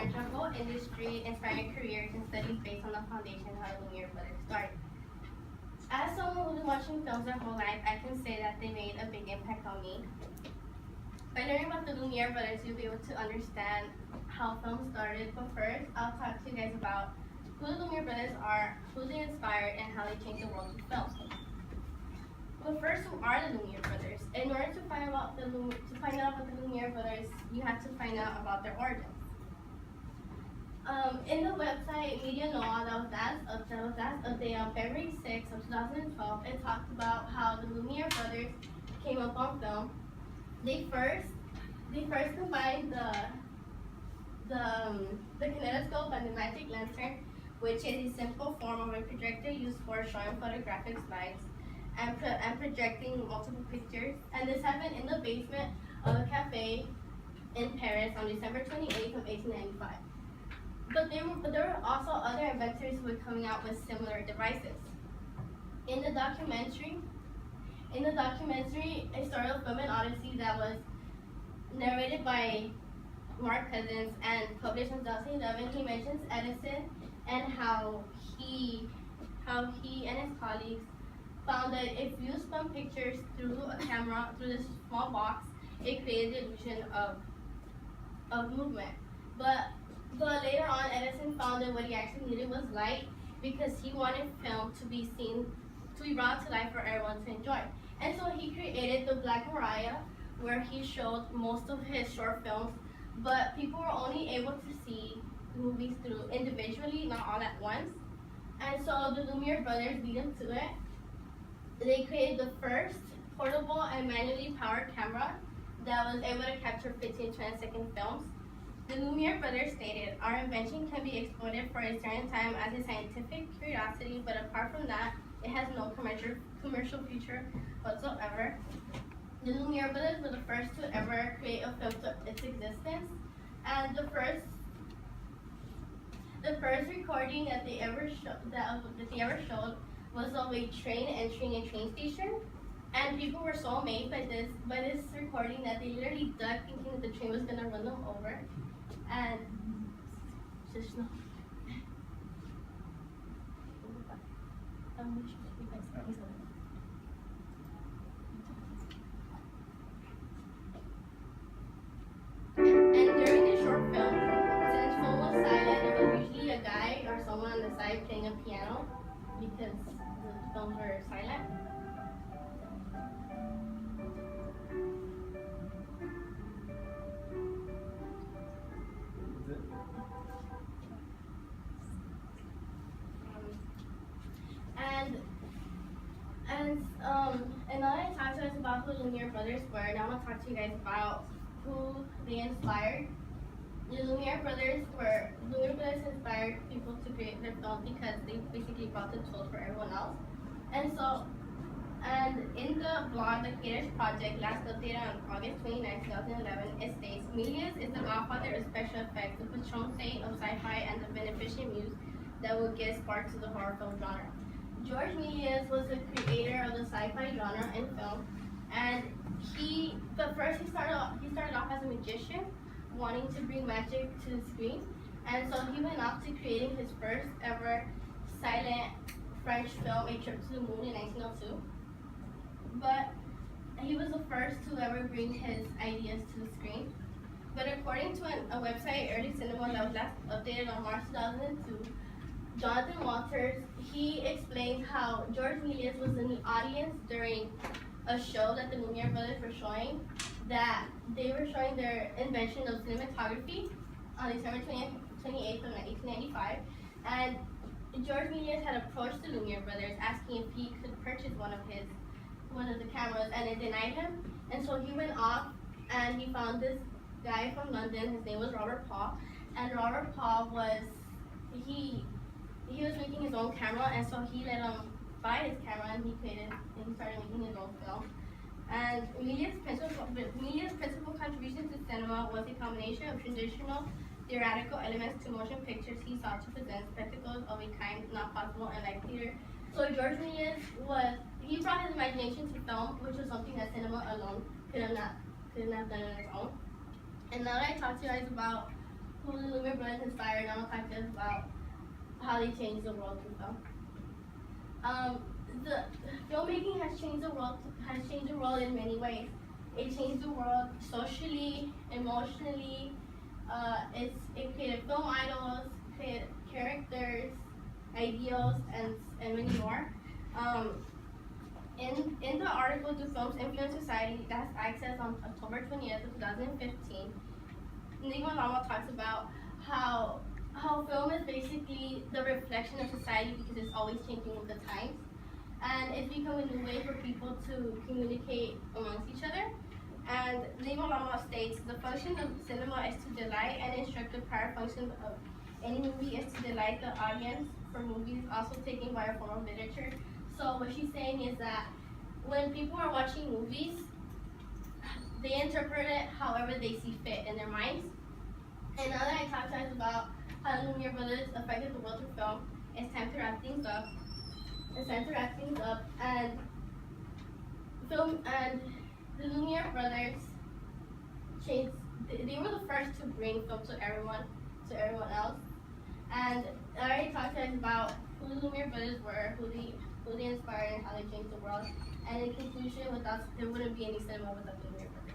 launched a whole industry, inspiring careers and studies based on the foundation of how the Lumiere brothers started. As someone who's been watching films their whole life, I can say that they made a big impact on me. By learning about the Lumiere brothers, you'll be able to understand how film started. But first, I'll talk to you guys about who the Lumiere brothers are, who they inspired, and how they changed the world with film. But first, who are the Lumiere brothers? In order to find out about the Lumiere brothers, you have to find out about their origins. In the website Media Noir that was last updated on February 6th of 2012, it talked about how the Lumiere brothers came up on film. They first combined the kinetoscope and the magic lantern, which is a simple form of a projector used for showing photographic slides and projecting multiple pictures. And this happened in the basement of a cafe in Paris on December 28th of 1895. But there were also other inventors who were coming out with similar devices. In the documentary, A Story of Film and Odyssey, that was narrated by Mark Cousins and published in 2011, he mentions Edison and how he and his colleagues found that if you spun pictures through a camera, through this small box, it created the illusion of movement. But later on, Edison found that what he actually needed was light, because he wanted film to be brought to life for everyone to enjoy. And so he created the Black Maria, where he showed most of his short films, but people were only able to see movies through individually, not all at once. And so the Lumiere brothers beat him to it. They created the first portable and manually powered camera that was able to capture 15 to 20-second films. The Lumiere brothers stated, "Our invention can be exploited for a certain time as a scientific curiosity, but apart from that, it has no commercial future whatsoever." The Lumiere brothers were the first to ever create a film to its existence, and the first recording that they ever showed was of a train entering a train station, and people were so amazed by this recording that they literally ducked, thinking that the train was gonna run them over, and just no. And during the short film, since film was silent, it was usually a guy or someone on the side playing a piano, because the films were silent. And now that I talked to us about who the Lumiere brothers were, now I'm going to talk to you guys about who they inspired. The Lumiere brothers inspired people to create their film because they basically brought the tools for everyone else. And in the blog, The Creators Project, last updated on August 29, 2011, it states, "Milius is the godfather of special effects, the patron saint of sci-fi, and the beneficent muse that will give spark to the horror film genre." George Milius was the creator of the sci-fi genre in film, and he started off as a magician, wanting to bring magic to the screen, and so he went off to creating his first ever silent French film, A Trip to the Moon, in 1902. But he was the first to ever bring his ideas to the screen. But according to a website, Early Cinema, that was last updated on March 2002, Jonathan Walters, he explained how George Milius was in the audience during a show that the Lumiere brothers were showing, that they were showing their invention of cinematography on December 28th of 1895, and George Milius had approached the Lumiere brothers asking if he could purchase one of the cameras, and they denied him. And so he went off and he found this guy from London. His name was Robert Paul, and Robert Paul was making his own camera, and so he let him buy his camera, and he started making his own film. And Milius' principal contribution to cinema was a combination of traditional theoretical elements to motion pictures. He sought to present spectacles of a kind not possible in live theater. So George Milius brought his imagination to film, which was something that cinema alone couldn't have done on its own. And now that I talked to you guys about who the Lumiere brothers inspired, and I'm gonna talk to us about how they changed the world through film. The filmmaking has changed the world in many ways. It changed the world socially, emotionally. It created film idols, created characters, ideals, and many more. Um, in the article, "Do Films Influence Society?" that's accessed on October 20th, 2015, Nima Lama talks about how film is basically the reflection of society because it's always changing with the times, and it's becoming a way for people to communicate amongst each other. And Nima Lama states, "The function of cinema is to delight and instruct. The prior function of any movie is to delight the audience. For movies also taken by a form of literature." So what she's saying is that when people are watching movies, they interpret it however they see fit in their minds. And now that I talked to us about how the Lumiere brothers affected the world through film, it's time to wrap things up. And the Lumiere brothers changed. They were the first to bring film to everyone else. And I already talked to us about who the Lumiere brothers were, who they inspired, and how they changed the world. And in conclusion, there wouldn't be any cinema without the Lumiere brothers.